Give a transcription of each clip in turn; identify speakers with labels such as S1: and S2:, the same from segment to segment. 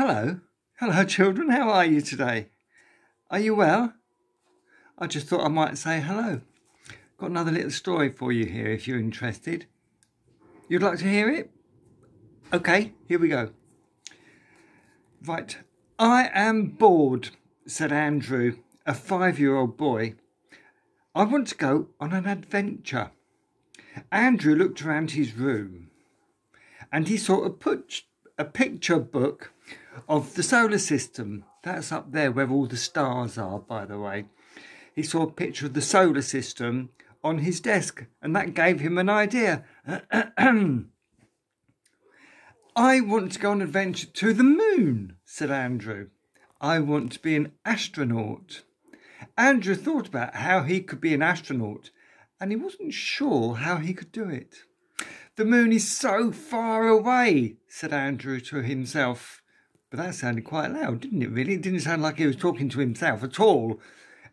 S1: Hello. Hello, children. How are you today? Are you well? I just thought I might say hello. Got another little story for you here if you're interested. You'd like to hear it? Okay, here we go. Right. I am bored, said Andrew, a 5-year-old boy. I want to go on an adventure. Andrew looked around his room and he saw a picture book of the solar system. That's up there where all the stars are, by the way. He saw a picture of the solar system on his desk and that gave him an idea. I want to go on an adventure to the moon, said Andrew. I want to be an astronaut. Andrew thought about how he could be an astronaut and he wasn't sure how he could do it. The moon is so far away, said Andrew to himself. But that sounded quite loud, didn't it, really? It didn't sound like he was talking to himself at all.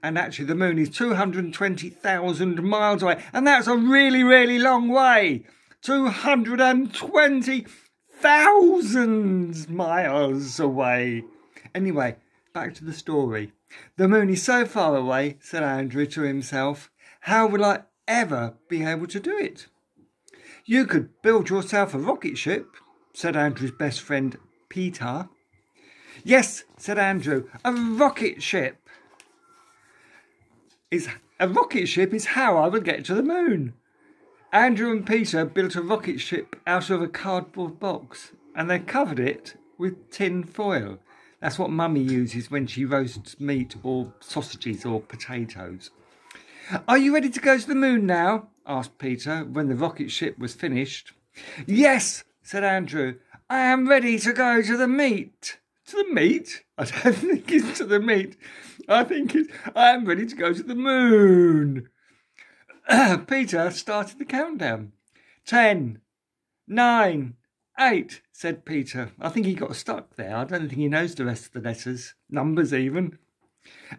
S1: And actually, the moon is 220,000 miles away. And that's a really, really long way. 220,000 miles away. Anyway, back to the story. The moon is so far away, said Andrew to himself. How will I ever be able to do it? You could build yourself a rocket ship, said Andrew's best friend, Peter. Yes, said Andrew, a rocket ship. A rocket ship is how I will get to the moon. Andrew and Peter built a rocket ship out of a cardboard box and they covered it with tin foil. That's what Mummy uses when she roasts meat or sausages or potatoes. Are you ready to go to the moon now? Asked Peter when the rocket ship was finished. Yes, said Andrew. I am ready to go to the meet. To the meet? I don't think it's to the meet. I am ready to go to the moon. Peter started the countdown. 10, 9, 8, said Peter. I think he got stuck there. I don't think he knows the rest of the letters, numbers even.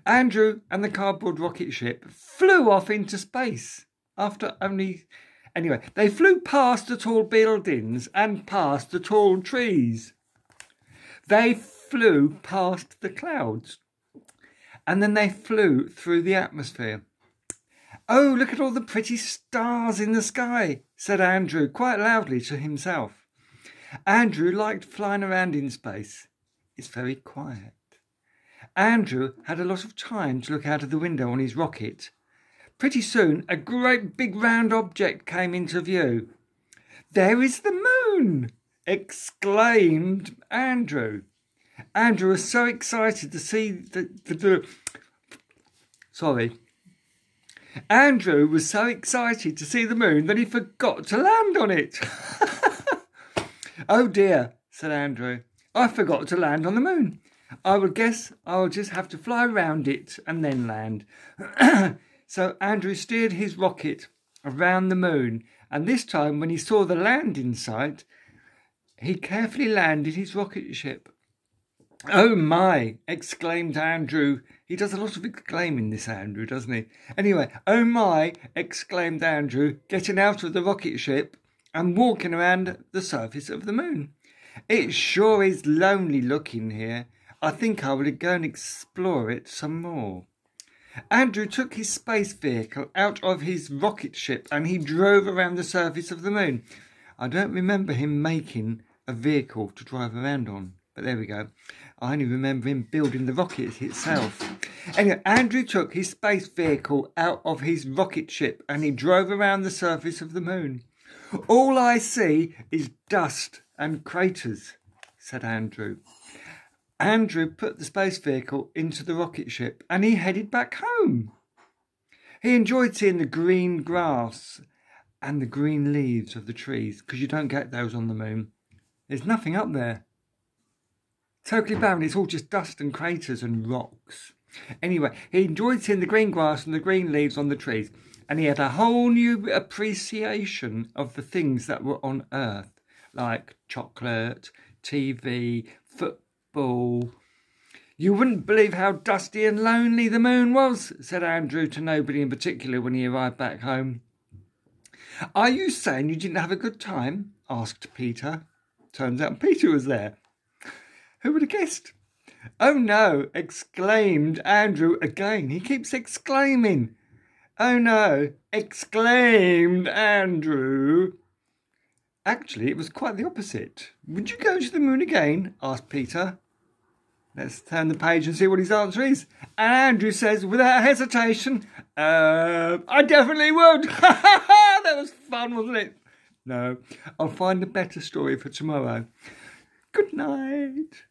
S1: Andrew and the cardboard rocket ship flew off into space Anyway, they flew past the tall buildings and past the tall trees. They flew past the clouds and then they flew through the atmosphere. Oh, look at all the pretty stars in the sky, said Andrew quite loudly to himself. Andrew liked flying around in space. It's very quiet. Andrew had a lot of time to look out of the window on his rocket. Pretty soon, a great big round object came into view. There is the moon, exclaimed Andrew. Andrew was so excited to see Andrew was so excited to see the moon that he forgot to land on it. Oh dear, said Andrew. I forgot to land on the moon. I would guess I'll just have to fly around it and then land. So Andrew steered his rocket around the moon, and this time when he saw the land in sight, he carefully landed his rocket ship. Oh my, exclaimed Andrew. He does a lot of exclaiming, this Andrew, doesn't he? Anyway, oh my, exclaimed Andrew, getting out of the rocket ship and walking around the surface of the moon. It sure is lonely looking here. I think I will go and explore it some more. Andrew took his space vehicle out of his rocket ship and he drove around the surface of the moon. I don't remember him making a vehicle to drive around on, but there we go. I only remember him building the rocket itself. Anyway, Andrew took his space vehicle out of his rocket ship and he drove around the surface of the moon. All I see is dust and craters, said Andrew. Andrew put the space vehicle into the rocket ship and he headed back home. He enjoyed seeing the green grass and the green leaves of the trees because you don't get those on the moon. There's nothing up there. Totally barren. It's all just dust and craters and rocks. Anyway, he enjoyed seeing the green grass and the green leaves on the trees and he had a whole new appreciation of the things that were on Earth, like chocolate, TV, football. You wouldn't believe how dusty and lonely the moon was, said Andrew to nobody in particular when he arrived back home. Are you saying you didn't have a good time? Asked Peter. Turns out Peter was there. Who would have guessed? Oh no, exclaimed Andrew again. He keeps exclaiming. Oh no, exclaimed Andrew. Actually, it was quite the opposite. Would you go to the moon again? Asked Peter. Let's turn the page and see what his answer is. And Andrew says, without hesitation, I definitely would. That was fun, wasn't it? No, I'll find a better story for tomorrow. Good night.